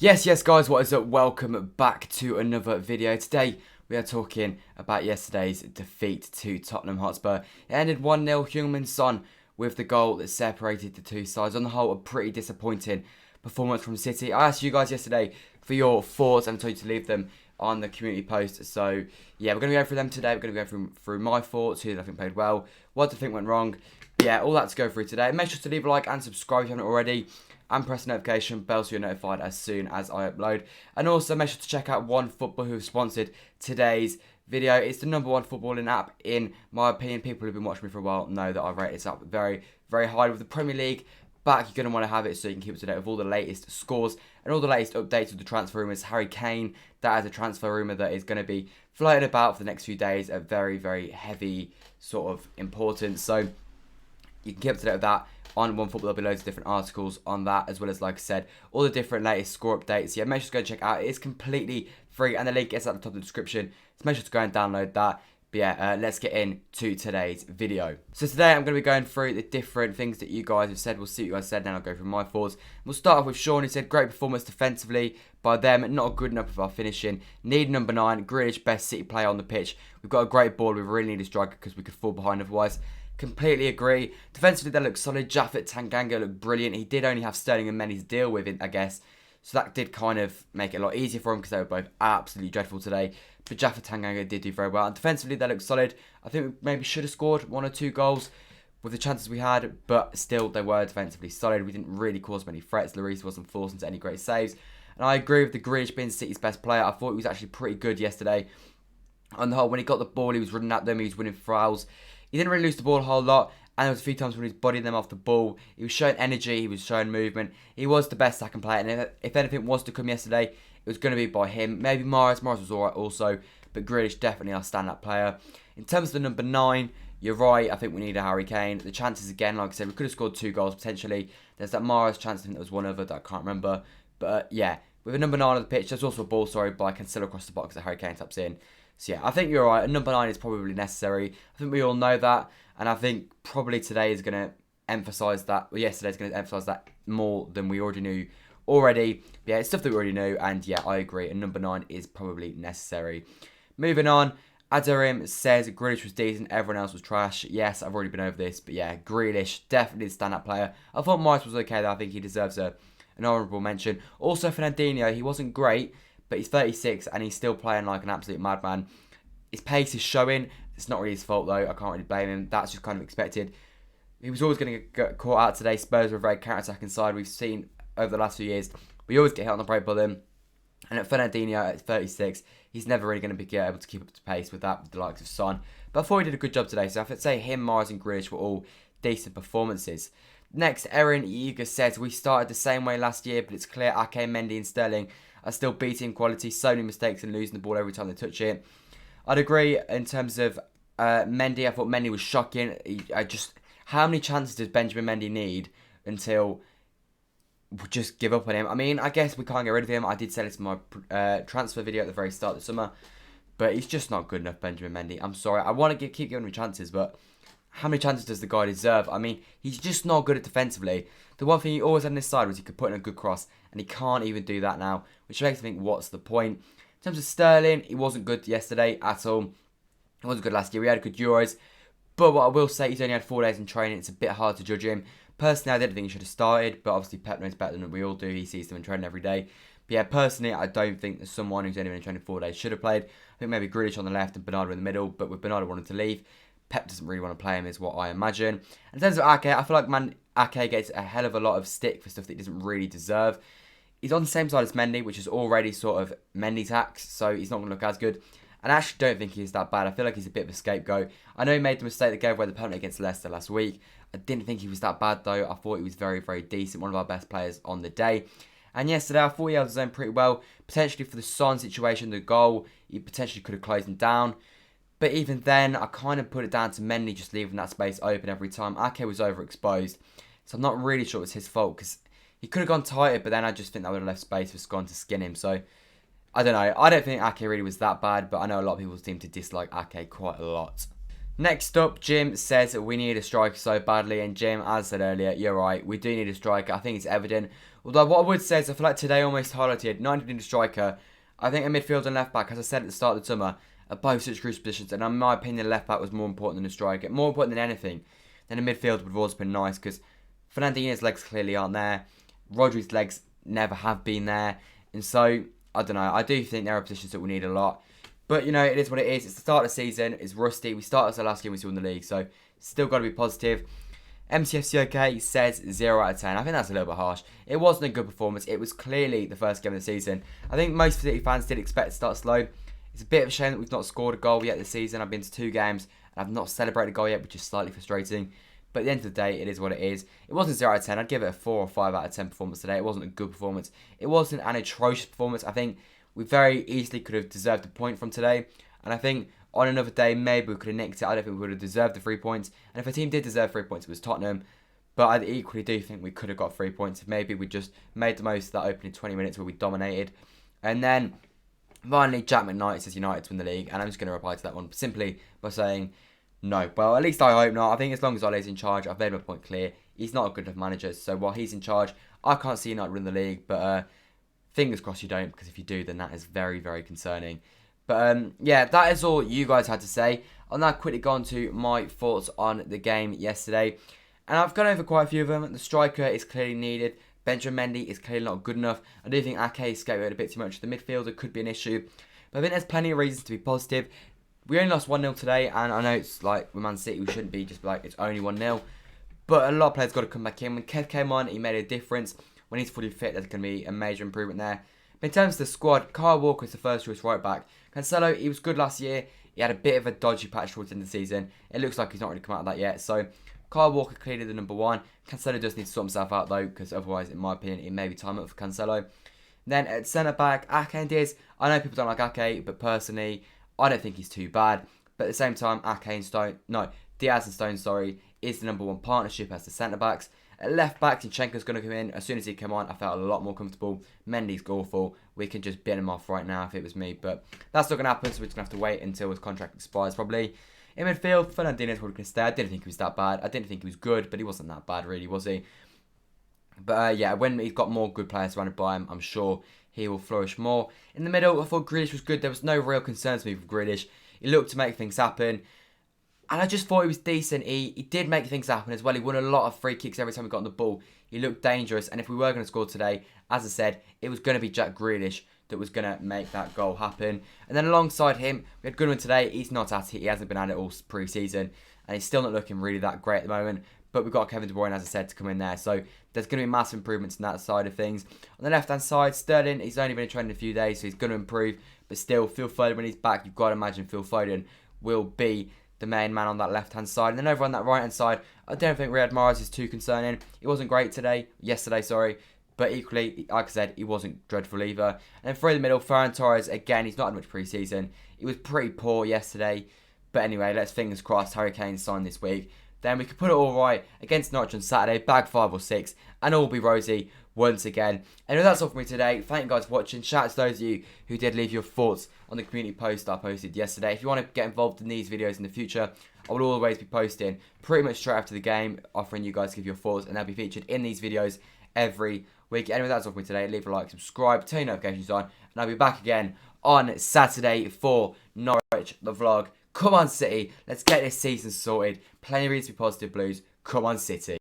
Yes, guys, what is up? Welcome back to another video. Today, we are talking about yesterday's defeat to Tottenham Hotspur. It ended 1-0, Heung-min Son with the goal that separated the two sides. On the whole, a pretty disappointing performance from City. I asked you guys yesterday for your thoughts and I told you to leave them on the community post. So, yeah, we're going to go through them today. We're going to go through my thoughts, who I think played well, what I think went wrong. Yeah, all that to go through today. Make sure to leave a like and subscribe if you haven't already. And press the notification bell so you're notified as soon as I upload. And also make sure to check out OneFootball, who have sponsored today's video. It's the #1 footballing app in my opinion. People who've been watching me for a while know that I rate this up very, very high. With the Premier League back, you're going to want to have it so you can keep up to date with all the latest scores and all the latest updates of the transfer rumours. Harry Kane, that is a transfer rumour that is going to be floating about for the next few days at very, very heavy sort of importance. So you can keep up to date with that. On OneFootball, there'll be loads of different articles on that, as well as, like I said, all the different latest score updates. Yeah, make sure to go check it out. It is completely free, and the link is at the top of the description. So make sure to go and download that. But yeah, let's get into today's video. So today, I'm going to be going through the different things that you guys have said. We'll see what you guys said, then I'll go through my thoughts. We'll start off with Sean, who said, great performance defensively by them, not good enough with our finishing. Need number 9, Grealish, best City player on the pitch. We've got a great ball, we really need a striker because we could fall behind otherwise. Completely agree. Defensively, they look solid. Japhet Tanganga looked brilliant. He did only have Sterling and Mendy to deal with, I guess. So that did kind of make it a lot easier for him because they were both absolutely dreadful today. But Japhet Tanganga did do very well. And defensively, they look solid. I think we maybe should have scored 1 or 2 goals with the chances we had. But still, they were defensively solid. We didn't really cause many threats. Lloris wasn't forced into any great saves. And I agree with the Grealish being City's best player. I thought he was actually pretty good yesterday. On the whole, when he got the ball, he was running at them. He was winning fouls. He didn't really lose the ball a whole lot, and there was a few times when he was bodying them off the ball. He was showing energy, he was showing movement. He was the best second player, and if anything was to come yesterday, it was going to be by him. Maybe Morris was alright also, but Grealish definitely our standout player. In terms of the number 9, you're right, I think we need a Harry Kane. The chances again, like I said, we could have scored 2 goals potentially. There's that Morris chance, I think there was one other that I can't remember. But yeah, with a number 9 on the pitch, there's also a ball, by Cancelo across the box that Harry Kane taps in. So yeah, I think you're right. A number 9 is probably necessary. I think we all know that. And I think probably today is going to emphasise that. Well, yesterday's going to emphasise that more than we already knew already. But yeah, it's stuff that we already knew. And yeah, I agree. A number 9 is probably necessary. Moving on. Aderim says Grealish was decent. Everyone else was trash. Yes, I've already been over this. But yeah, Grealish, definitely the stand-up player. I thought Morris was okay though. I think he deserves an honourable mention. Also, Fernandinho, he wasn't great. But he's 36 and he's still playing like an absolute madman. His pace is showing. It's not really his fault though. I can't really blame him. That's just kind of expected. He was always going to get caught out today. Spurs were a very counter-attacking side. We've seen over the last few years. We always get hit on the break by them. And at Fernandinho at 36, he's never really going to be able to keep up to pace with that, with the likes of Son. But I thought he did a good job today. So I'd say him, Morris and Grealish were all decent performances. Next, Erin Eager says, we started the same way last year, but it's clear Ake, Mendy and Sterling are still beating quality. So many mistakes and losing the ball every time they touch it. I'd agree in terms of Mendy. I thought Mendy was shocking. How many chances does Benjamin Mendy need until we just give up on him? I mean, I guess we can't get rid of him. I did say this in my transfer video at the very start of the summer. But he's just not good enough, Benjamin Mendy. I'm sorry. I want to keep giving him chances, but how many chances does the guy deserve? I mean, he's just not good at defensively. The one thing he always had on his side was he could put in a good cross, and he can't even do that now, which makes me think, what's the point? In terms of Sterling, he wasn't good yesterday at all. He wasn't good last year. We had good Euros. But what I will say, he's only had 4 days in training. It's a bit hard to judge him. Personally, I didn't think he should have started, but obviously Pep knows better than we all do. He sees them in training every day. But yeah, personally, I don't think that someone who's only been in training 4 days should have played. I think maybe Grealish on the left and Bernardo in the middle, but with Bernardo wanting to leave, Pep doesn't really want to play him, is what I imagine. In terms of Ake, I feel like Ake gets a hell of a lot of stick for stuff that he doesn't really deserve. He's on the same side as Mendy, which is already sort of Mendy's hacks, so he's not going to look as good. And I actually don't think he's that bad. I feel like he's a bit of a scapegoat. I know he made the mistake that gave away the penalty against Leicester last week. I didn't think he was that bad though. I thought he was very, very decent. One of our best players on the day. And yesterday, I thought he held his own pretty well. Potentially for the Son situation, the goal, he potentially could have closed him down. But even then, I kind of put it down to Mendy just leaving that space open every time. Ake was overexposed. So I'm not really sure it was his fault because he could have gone tighter, but then I just think that would have left space for Scon to skin him. So I don't know. I don't think Ake really was that bad, but I know a lot of people seem to dislike Ake quite a lot. Next up, Jim says we need a striker so badly. And Jim, as I said earlier, you're right. We do need a striker. I think it's evident. Although what I would say is I feel like today almost highlighted 90-minute striker. I think a midfield and left back, as I said at the start of the summer, are both such crucial positions. And in my opinion, the left back was more important than the striker. More important than anything. Then the midfield would have also been nice because Fernandinho's legs clearly aren't there. Rodri's legs never have been there. And so, I don't know. I do think there are positions that we need a lot. But, you know, it is what it is. It's the start of the season. It's rusty. We started the last game we saw in the league. So, still got to be positive. MTFC OK says 0 out of 10. I think that's a little bit harsh. It wasn't a good performance. It was clearly the first game of the season. I think most City fans did expect to start slow. It's a bit of a shame that we've not scored a goal yet this season. I've been to 2 games and I've not celebrated a goal yet, which is slightly frustrating. But at the end of the day, it is what it is. It wasn't 0 out of 10. I'd give it a 4 or 5 out of 10 performance today. It wasn't a good performance. It wasn't an atrocious performance. I think we very easily could have deserved a point from today. And I think on another day, maybe we could have nicked it. I don't think we would have deserved the 3 points. And if a team did deserve 3 points, it was Tottenham. But I equally do think we could have got 3 points if maybe we just made the most of that opening 20 minutes where we dominated. And then, finally, Jack McKnight says United to win the league. And I'm just going to reply to that one simply by saying no. Well, at least I hope not. I think as long as Ole's in charge, I've made my point clear. He's not a good enough manager. So while he's in charge, I can't see United win the league. But fingers crossed you don't, because if you do, then that is very, very concerning. But yeah, that is all you guys had to say. I'll now quickly go on to my thoughts on the game yesterday. And I've gone over quite a few of them. The striker is clearly needed. Benjamin Mendy is clearly not good enough. I do think Ake scapegoated a bit too much. The midfielder could be an issue. But I think there's plenty of reasons to be positive. We only lost 1-0 today. And I know it's like with Man City, we shouldn't be just like, it's only 1-0. But a lot of players got to come back in. When Kev came on, he made a difference. When he's fully fit, there's going to be a major improvement there. But in terms of the squad, Kyle Walker is the first choice right back. Cancelo, he was good last year. He had a bit of a dodgy patch towards the end of the season. It looks like he's not really come out of that yet. So Kyle Walker clearly the number 1. Cancelo does need to sort himself out though, because otherwise, in my opinion, it may be time up for Cancelo. Then at centre back, Ake and Diaz. I know people don't like Ake, but personally, I don't think he's too bad. But at the same time, Diaz and Stone, is the number 1 partnership as the centre backs. At left back, Zinchenko's going to come in. As soon as he came on, I felt a lot more comfortable. Mendy's awful. We can just bin him off right now if it was me. But that's not going to happen, so we're just going to have to wait until his contract expires probably. In midfield, Fernandinho's probably going to stay. I didn't think he was that bad. I didn't think he was good, but he wasn't that bad really, was he? But yeah, when he's got more good players surrounded by him, I'm sure he will flourish more. In the middle, I thought Grealish was good. There was no real concerns with me with Grealish. He looked to make things happen. And I just thought he was decent. He did make things happen as well. He won a lot of free kicks every time he got on the ball. He looked dangerous. And if we were going to score today, as I said, it was going to be Jack Grealish that was going to make that goal happen. And then alongside him, we had Goodwin today. He's not at it. He hasn't been at it all pre-season. And he's still not looking really that great at the moment. But we've got Kevin De Bruyne, as I said, to come in there. So there's going to be massive improvements in that side of things. On the left-hand side, Sterling, he's only been in training a few days, so he's going to improve. But still, Phil Foden, when he's back, you've got to imagine Phil Foden will be the main man on that left-hand side. And then over on that right-hand side, I don't think Riyad Mahrez is too concerning. He wasn't great yesterday. But equally, like I said, he wasn't dreadful either. And then through the middle, Ferran Torres, again, he's not had much pre-season. He was pretty poor yesterday. But anyway, let's fingers crossed Harry Kane's signed this week. Then we can put it all right against Norwich on Saturday, bag 5 or 6, and all be rosy once again. Anyway, that's all from me today. Thank you guys for watching. Shout out to those of you who did leave your thoughts on the community post I posted yesterday. If you want to get involved in these videos in the future, I will always be posting pretty much straight after the game, offering you guys to give your thoughts, and they'll be featured in these videos every week. Anyway, that's all from me today. Leave a like, subscribe, turn your notifications on, and I'll be back again on Saturday for Norwich, the vlog. Come on, City. Let's get this season sorted. Plenty of reasons to be positive, Blues. Come on, City.